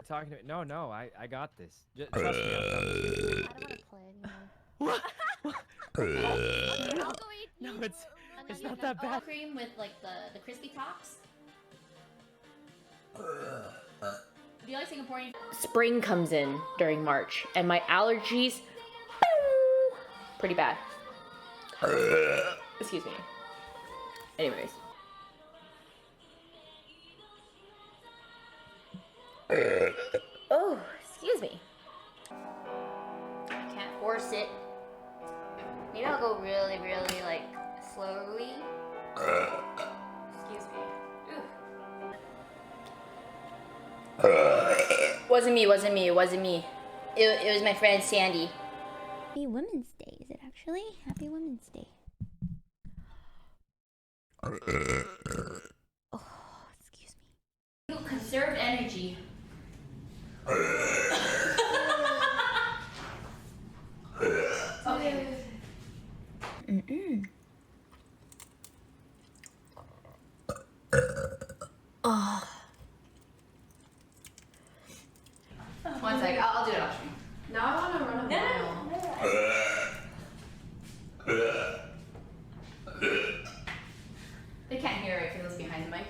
Talking to me? No, I got this. Just trust me. I don't want to play anymore. What? No, it's not that bad. Cream with like the crispy tops. Do you like Singaporean? Spring comes in during March, and my allergies, pretty bad. Excuse me. Anyways. Oh, excuse me. I can't force it. Maybe I'll go really, really like slowly. Excuse me. Ooh. Wasn't me. It was my friend Sandy. Happy Women's Day, is it actually? Happy Women's Day. Oh, excuse me. Conserve energy. Okay. Oh. One sec, I'll do it off stream. Now I want to run a mile. They can't hear it because it's behind the mic.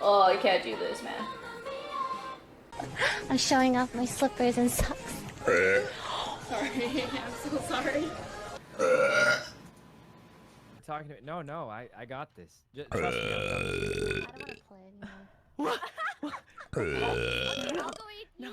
Oh, I can't do this, man. I'm showing off my slippers and socks. Sorry, I'm so sorry. Talking to me? No, I got this. Just trust me. I don't want to play anymore. What? No,